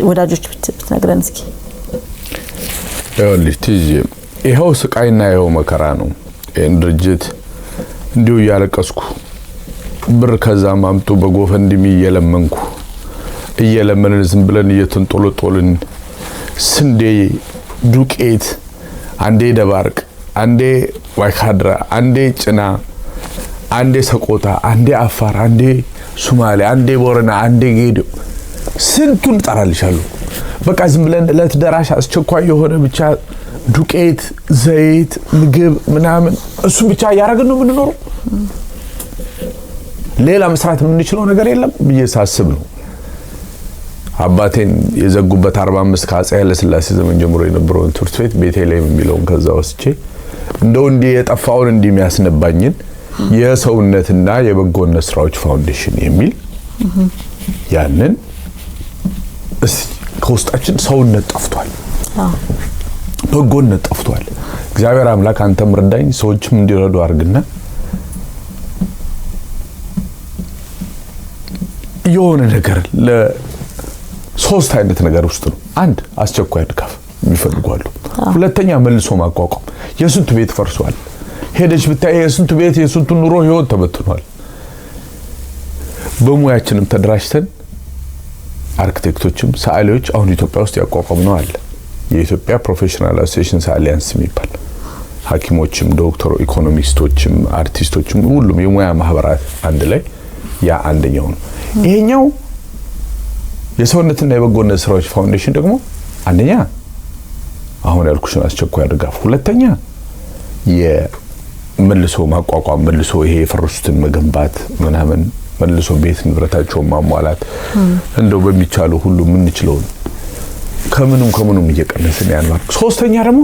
ወዳጆች ብትነግረን እስኪ። ይኸውልሽ ቲጂ ይሄው ስቃይና ይሄው መከራ ነው። ድርጅት እንዲሁ ያለቀስኩ ብር ከዛም አምጡ በጎፈንድሚ እየለመንን ዝም ብለን እየተንጦለጦልን ስንዴ ዱቄት አንዴ ደባርቅ አንዴ ዋይካድራ አንዴ ጭና አንዴ ሰቆጣ አንዴ አፋር አንዴ ሶማሌ አንዴ ቦረና አንዴ ጌዶ ስንቱን ጠራልሻለሁ። በቃ ዝም ብለን እለት ደራሽ አስቸኳይ የሆነ ብቻ ዱቄት ዘይት ምግብ ምናምን እሱ ብቻ ያረጋግን ነው የምንኖረው ሌላ መስራት የምንችለው ነገር የለም በየሳስብ ነው አባቴን የዘጉበት 45 ከአፄ ኃይለ ሥላሴ ዘመን ጀምሮ የነበረው ትምህርት ቤት ቤተልሔም የሚለውን ከዛ ወስቼ እንደው እንዲ የጠፋውን እንዲ የሚያስነባኝን የሰውነትና የበጎነት ስራዎች ፋውንዴሽን የሚል ያንን ከውስጣችን ሰውነት ጠፍቷል በጎነት ጠፍቷል እግዚአብሔር አምላክ አንተም ረዳኝ ሰዎችም እንዲረዱ አርግና የሆነ ነገር ለሶስት አይነት ነገር ውስጥ ነው አንድ አስቸኳይ ድጋፍ የሚፈልጓሉ ሁለተኛ መልሶ ማቋቋም የስንቱ ቤት ፈርሷል ሄደሽ ብታይ የስንቱ ቤት የስንቱ ኑሮ ህይወት ተበትኗል በሙያችንም ተደራጅተን አርኪቴክቶችም ሰዓሊዎች አሁን ኢትዮጵያ ውስጥ ያቋቋምነው አለ የኢትዮጵያ ፕሮፌሽናል አሶሲዬሽንስ አሊያንስ የሚባል ሐኪሞችም ዶክተር ኢኮኖሚስቶችም አርቲስቶችም ሁሉም የሙያ ማህበራት አንድ ላይ ያ አንደኛው ነው ይሄኛው የሰውነትና የበጎነት ስራዎች ፋውንዴሽን ደግሞ አንደኛ አሁን ያልኩሽን አስቸኳይ ድጋፍ ሁለተኛ የመልሶ ማቋቋም መልሶ ይሄ የፈረሱትን መገንባት ምናምን መልሶ ቤት ንብረታቸውን ማሟላት እንደው በሚቻሉ ሁሉ ምን ይችላል ከምንም እየቀነሰን ያንባር ሶስተኛ ደግሞ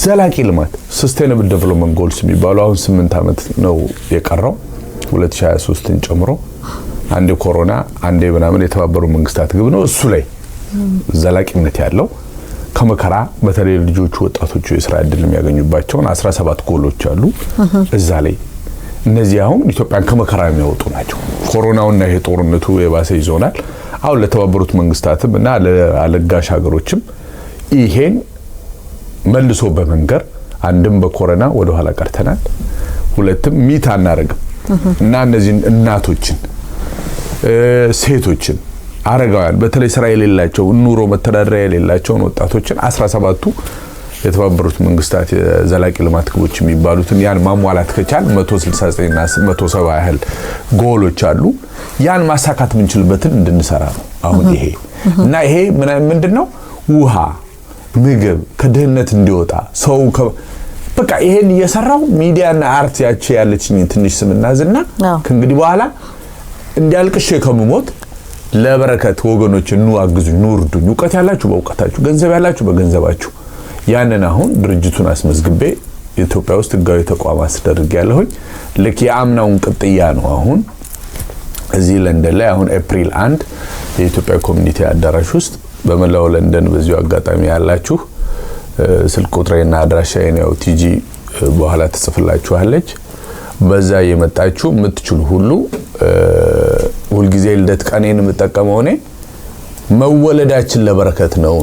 ዘላቂ ልማት ሰስቴይነብል ዴቨሎፕመንት ጎልስ የሚባለው አሁን 8 አመት ነው የቀረው 2023ን ጨምሮ አንዴ ኮሮና አንዴ ምናምን የተባበሩ መንግስታት ግብ ነው እሱ ላይ ዘላቂነት ያለው ከመከራ በተለይ ልጆቹ ወጣቶቹ የሥራ ዕድል የሚያገኙባቸው 17 ጎሎች አሉ እዛ ላይ እነዚህ አሁን ኢትዮጵያን ከመከራ የሚያወጡ ናቸው ኮሮናውና ይሄ ጦርነቱ የባሰ ይዞናል አሁን ለተባበሩት መንግስታትም እና ለአለጋሽ ሀገሮችም ይሄን መልሶ በመንገር አንድም በኮሮና ወደ ኋላ ቀርተናል ሁለትም ሚታ እናረግም እና እነዚህ እናቶችን ሴቶችን አረጋውያን በተለይ ስራ የሌላቸው ኑሮ መተዳደሪያ የሌላቸው ወጣቶችን 17ቱ የተባበሩት መንግስታት የዘላቂ ልማት ግቦች የሚባሉትን ያን ማሟላት ከቻል 169 እና 170 ያህል ጎሎች አሉ ያን ማሳካት ምንችልበትን እንድንሰራ ነው አሁን ይሄ እና ይሄ ምንድነው ውሃ ምግብ ከድህነት እንዲወጣ ሰው በቃ ይሄን እየሰራው ሚዲያና አርት ያቺ ያለችኝ ትንሽ ስምናዝና ከእንግዲህ በኋላ እንዲያልቅሽ ከመሞት ለበረከት ወገኖች ኑ አግዙኝ ኑ እርዱኝ ዕውቀት ያላችሁ በዕውቀታችሁ ገንዘብ ያላችሁ በገንዘባችሁ ያንን አሁን ድርጅቱን አስመዝግቤ ኢትዮጵያ ውስጥ ህጋዊ ተቋም አስደርግ ያለሁኝ ለኪ አምናውን ቅጥያ ነው አሁን እዚህ ለንደን ላይ አሁን ኤፕሪል 1 የኢትዮጵያ ኮሚኒቲ አዳራሽ ውስጥ በመላው ለንደን በዚሁ አጋጣሚ ያላችሁ ስልክ ቁጥሬና አድራሻዬን ያው ቲጂ በኋላ ተጽፍላችኋለች በዛ የመጣችሁ የምትችሉ ሁሉ ሁልጊዜ ልደት ቀኔን የምጠቀመው እኔ መወለዳችን ለበረከት ነው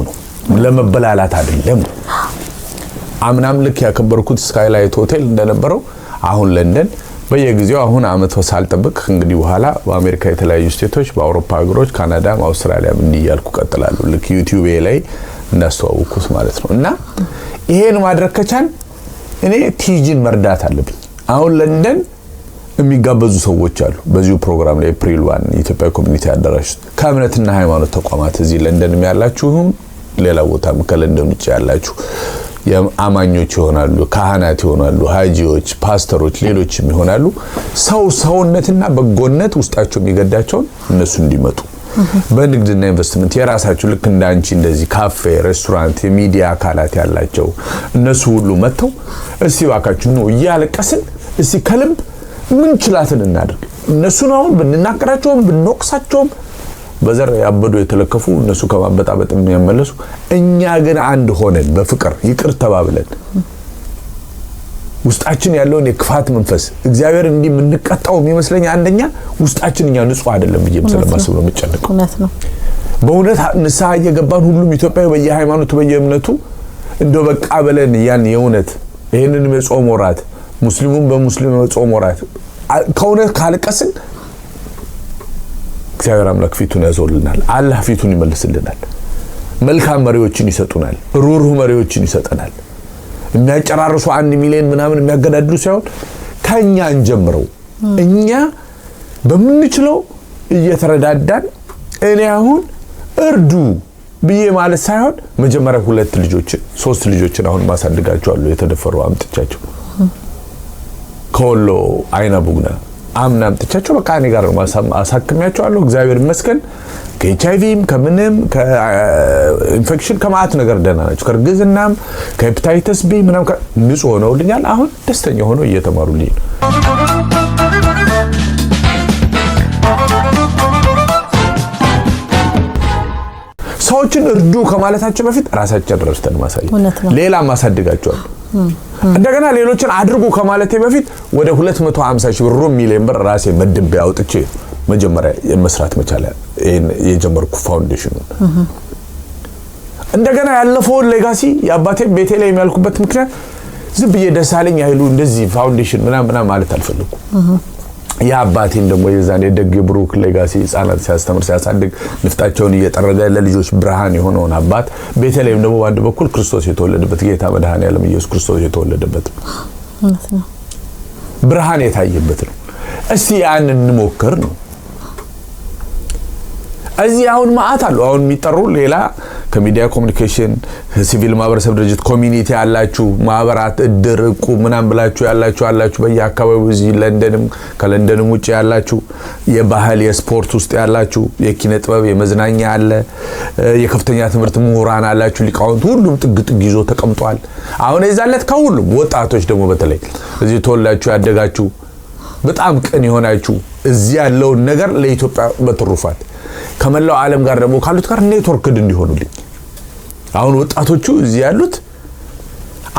ለመበላላት አይደለም አምናም ልክ ያከበርኩት ስካይላይት ሆቴል እንደነበረው አሁን ለንደን በየጊዜው አሁን አመት ሳልጠብቅ እንግዲህ በኋላ በአሜሪካ የተለያዩ ስቴቶች በአውሮፓ ሀገሮች ካናዳም አውስትራሊያም እንዲያልኩ ቀጥላሉ ልክ ዩቲዩብ ላይ እንዳስተዋወቁት ማለት ነው እና ይሄን ማድረግ ከቻል እኔ ቲጂን መርዳት አለብኝ አሁን ለንደን የሚጋበዙ ሰዎች አሉ በዚሁ ፕሮግራም ላይ ኤፕሪል 1 የኢትዮጵያ ኮሚኒቲ አዳራሽ ከእምነትና ሃይማኖት ተቋማት እዚህ ለንደን ያላችሁ ሌላ ቦታም ከለንደን ውጭ ያላችሁ የአማኞች ይሆናሉ ካህናት ይሆናሉ ሀጂዎች ፓስተሮች ሌሎችም ይሆናሉ ሰውነትና በጎነት ውስጣቸው የሚገዳቸው እነሱ እንዲመጡ በንግድና ኢንቨስትመንት የራሳቸው ልክ እንዳንቺ እንደዚህ ካፌ ሬስቶራንት የሚዲያ አካላት ያላቸው እነሱ ሁሉ መተው እስቲ ዋካችሁ ነው ያለቀስን እስቲ ከልብ ምን ችላትን እናድርግ እነሱን አሁን ብንናቀራቸውም ብንወቅሳቸውም በዘር ያበዱ የተለከፉ እነሱ ከማበጣበጥ የሚያመለሱ እኛ ግን አንድ ሆነን በፍቅር ይቅር ተባብለን ውስጣችን ያለውን የክፋት መንፈስ እግዚአብሔር እንዲህ ምንቀጣው የሚመስለኝ አንደኛ ውስጣችንኛ ንጹህ አይደለም ስለማስብ ነው የምጨነቀው በእውነት ንስሐ እየገባን ሁሉም ኢትዮጵያዊ በየሃይማኖቱ በየእምነቱ እንደው በቃ በለን ያን የእውነት ይሄንን የጾም ወራት ሙስሊሙን በሙስሊም የጾም ወራት ከእውነት ካልቀስን እግዚአብሔር አምላክ ፊቱን ያዞልናል አላህ ፊቱን ይመልስልናል መልካም መሪዎችን ይሰጡናል ሩሩህ መሪዎችን ይሰጠናል የሚያጨራርሱ 1 ሚሊዮን ምናምን የሚያገዳድሉ ሳይሆን ከኛ እንጀምረው እኛ በምንችለው እየተረዳዳን እኔ አሁን እርዱ ብዬ ማለት ሳይሆን መጀመሪያ 2 ልጆችን 3 ልጆችን አሁን ማሳደጋቸዋለሁ የተደፈሩ አምጥቻቸው ከወሎ አይና ቡግና አምና አምጥቻቸው በቃ እኔ ጋር አሳክሚያቸዋለሁ እግዚአብሔር ይመስገን ከኤችአይቪም ከምንም ከኢንፌክሽን ከማት ነገር ደህና ናቸው ከርግዝናም ከሄፓታይተስ ቢ ምናም ንጹህ ሆነውልኛል አሁን ደስተኛ ሆነው እየተማሩልኝ ነው ሰዎችን እርዱ ከማለታቸው በፊት ራሳችን ረስተን ማሳየት ሌላ ማሳደጋቸዋለሁ እንደገና ሌሎችን አድርጉ ከማለቴ በፊት ወደ 250 ሺህ ብር ሚሊዮን ብር ራሴ መድቤ አውጥቼ መጀመሪያ የመስራት መቻል የጀመርኩ ፋውንዴሽን እንደገና ያለፈው ሌጋሲ ያባቴ ቤቴ ላይ የሚያልኩበት ምክንያት ዝም ብዬ ደሳለኝ አይሉ እንደዚህ ፋውንዴሽን ምናምን ማለት አልፈልኩም ያባቴን ደግሞ የዛኔ ደግ ብሩክ ሌጋሲ ህፃናት ሲያስተምር ሲያሳድግ ንፍጣቸውን እየጠረገ ለልጆች ብርሃን የሆነውን አባት ቤተልሔም ደግሞ ባንድ በኩል ክርስቶስ የተወለደበት ጌታ መድኃኔዓለም ኢየሱስ ክርስቶስ የተወለደበት ብርሃን የታየበት ነው እስቲ ያን እንሞክር ነው እዚህ አሁን ማአት አሉ አሁን የሚጠሩ ሌላ ከሚዲያ ኮሙኒኬሽን ሲቪል ማህበረሰብ ድርጅት ኮሚኒቲ ያላችሁ ማህበራት እድርቁ ምናም ብላችሁ ያላችሁ በየአካባቢው እዚህ ለንደንም ከለንደንም ውጪ ያላችሁ የባህል የስፖርት ውስጥ ያላችሁ የኪነ ጥበብ የመዝናኛ አለ የከፍተኛ ትምህርት ምሁራን አላችሁ ሊቃውንት ሁሉም ጥግ ይዞ ተቀምጧል አሁን የዛለት ከሁሉም ወጣቶች ደግሞ በተለይ እዚህ ተወላችሁ ያደጋችሁ በጣም ቅን ይሆናችሁ እዚህ ያለው ነገር ለኢትዮጵያ በትሩፋት ከመላው ዓለም ጋር ደግሞ ካሉት ጋር ኔትወርክድ እንዲሆኑልኝ አሁን ወጣቶቹ እዚህ ያሉት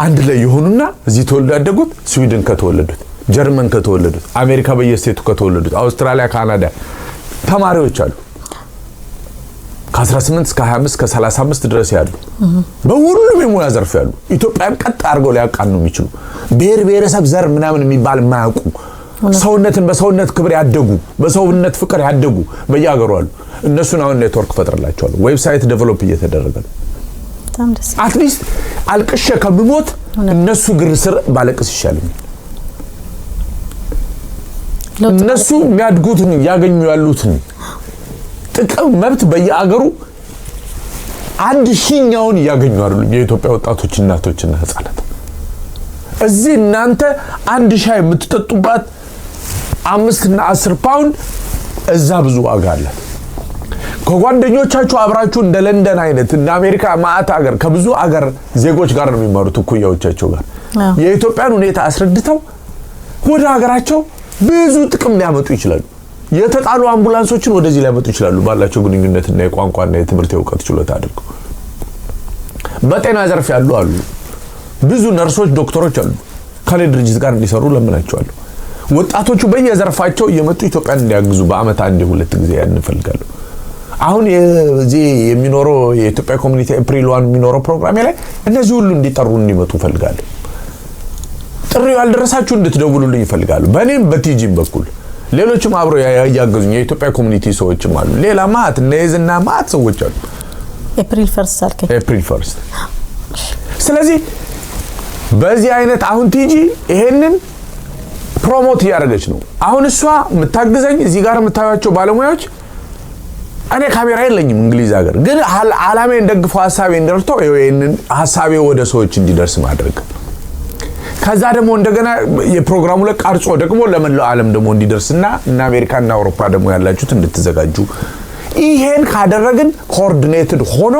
አንድ ላይ ይሆኑና እዚህ ተወልደው ያደጉት ስዊድን ከተወለዱት ጀርመን ከተወለዱት አሜሪካ በየስቴቱ ከተወለዱት አውስትራሊያ ካናዳ ተማሪዎች አሉ ከ18 እስከ 25 እስከ 35 ድረስ ያሉ በሁሉም የሙያ ዘርፍ ያሉ ኢትዮጵያን ቀጥ አድርገው ሊያቃኑ የሚችሉ ብሔረሰብ ዘር ምናምን የሚባል ማያውቁ ሰውነትን በሰውነት ክብር ያደጉ በሰውነት ፍቅር ያደጉ በያገሩ አሉ እነሱን አሁን ኔትወርክ ፈጥረላቸዋል ዌብሳይት ዴቨሎፕ እየተደረገ ነው አትሊስት አልቅሼ ከብሞት እነሱ ግርስር ባለቅስ ይሻለኛል እነሱ የሚያድጉትን ያገኙ ያሉትን ጥቅም መብት በየአገሩ አንድ ሺኛውን ያገኙ አይደሉም የኢትዮጵያ ወጣቶች እናቶችና ህፃናት እዚህ እናንተ አንድ ሻይ የምትጠጡባት 5 እና 10 ፓውንድ እዛ ብዙ ዋጋ አለ ከጓደኞቻችሁ አብራችሁ እንደ ለንደን አይነት እንደ አሜሪካ ማአት ሀገር ከብዙ ሀገር ዜጎች ጋር ነው የሚማሩት ኩያዎቻቸው ጋር የኢትዮጵያን ሁኔታ አስረድተው ወደ ሀገራቸው ብዙ ጥቅም ሊያመጡ ይችላሉ የተጣሉ አምቡላንሶችን ወደዚህ ሊያመጡ ይችላሉ ባላቸው ግንኙነትና የቋንቋና የትምህርት የእውቀት ችሎታ አድርገው በጤና ዘርፍ ያሉ አሉ ብዙ ነርሶች ዶክተሮች አሉ ካለ ድርጅት ጋር እንዲሰሩ ለምናቸዋለሁ ወጣቶቹ በየዘርፋቸው እየመጡ ኢትዮጵያን እንዲያግዙ በአመት አንድ 2 ጊዜ ያንፈልጋሉ አሁን የዚህ የሚኖረው የኢትዮጵያ ኮሚኒቲ ኤፕሪል 1 የሚኖረው ፕሮግራም ላይ እነዚህ ሁሉ እንዲጠሩ እንዲመጡ ፈልጋለሁ ጥሪው ያልደረሳችሁ እንድትደውሉልኝ ይፈልጋሉ በእኔም በቲጂም በኩል ሌሎችም አብረው ያያገዙኝ የኢትዮጵያ ኮሚኒቲ ሰዎችም አሉ ሌላ ማት ነይዝና ማት ሰዎች አሉ ኤፕሪል 1 አልከኝ ኤፕሪል 1 ስለዚህ በዚህ አይነት አሁን ቲጂ ይሄንን ፕሮሞት ያደርገች ነው አሁን እሷ መታገዘኝ እዚህ ጋር መታያቸው ባለሙያዎች እኔ ካሜራ የለኝም እንግሊዝ ሀገር ግን ዓላማዬን ደግፈው ሐሳቤን ደርተው ይሄንን ሐሳቤ ወደ ሰዎች እንዲደርስ ማድረግ ከዛ ደግሞ እንደገና የፕሮግራሙ ላይ ቀርጾ ደግሞ ለመላው ዓለም ደግሞ እንዲደርስና እና አሜሪካና አውሮፓ ደግሞ ያላችሁት እንድትዘጋጁ ይሄን ካደረግን ኮኦርዲኔትድ ሆኖ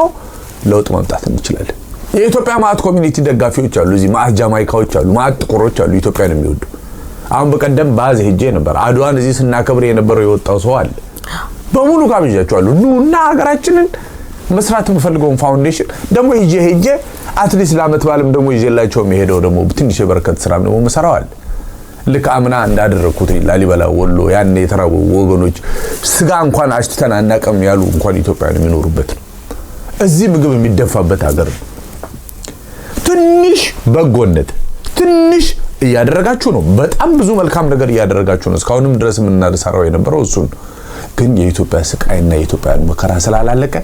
ለውጥ ማምጣት እንችላለን የኢትዮጵያ ማአት ኮሚኒቲ ደጋፊዎች አሉ እዚህ ማአት ጃማይካዎች አሉ ማአት ጥቁሮች አሉ ኢትዮጵያን የሚወዱ አሁን በቀደም ባዝ ሄጄ ነበር አድዋን እዚህ ስናከብር የነበረው የወጣው ሰው አለ በሙሉ ጋብዣቸዋለሁ ኑና ሀገራችንን መስራት የምፈልገው ፋውንዴሽን ደግሞ ሄጄ አትሊስት ለአመት ባለም ደግሞ ይዤላቸው የሚሄደው ደግሞ ትንሽ የበረከት ስራም ደግሞ መሰራው አለ ልክ አምና እንዳደረኩት ላሊበላ ወሎ ያን የተራቡ ወገኖች ስጋ እንኳን አሽተን አናቀም ያሉ እንኳን ኢትዮጵያን የሚኖሩበት እዚህ ምግብ የሚደፋበት ሀገር ትንሽ በጎነት ትንሽ እያደረጋችሁ ነው በጣም ብዙ መልካም ነገር እያደረጋችሁ ነው እስካሁንም ድረስ የምናደርሰው የነበረው እሱን ግን የኢትዮጵያ ስቃይና የኢትዮጵያን መከራ ስላላለቀ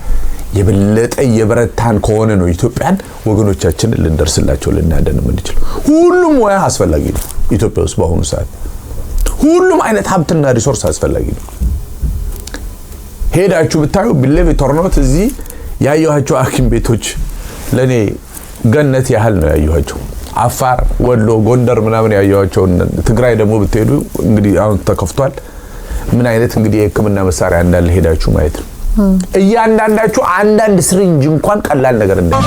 የበለጠ የበረታን ከሆነ ነው ኢትዮጵያን ወገኖቻችንን ልንደርስላቸው ልናደን የምንችል ሁሉም ወይ አስፈላጊ ነው ኢትዮጵያ ውስጥ በአሁኑ ሰዓት ሁሉም አይነት ሀብትና ሪሶርስ አስፈላጊ ነው ሄዳችሁ ብታዩ ቢሊቭ ኢት ኦር ኖት እዚህ ያየኋቸው ሐኪም ቤቶች ለኔ ገነት ያህል ነው ያየኋቸው። አፋር፣ ወሎ፣ ጎንደር ምናምን ያየኋቸው ትግራይ ደግሞ ብትሄዱ እንግዲህ አሁን ተከፍቷል። ምን አይነት እንግዲህ የሕክምና መሳሪያ እንዳለ ሄዳችሁ ማየት ነው። እያንዳንዳችሁ አንዳንድ ስሪንጅ እንኳን ቀላል ነገር እንዳለ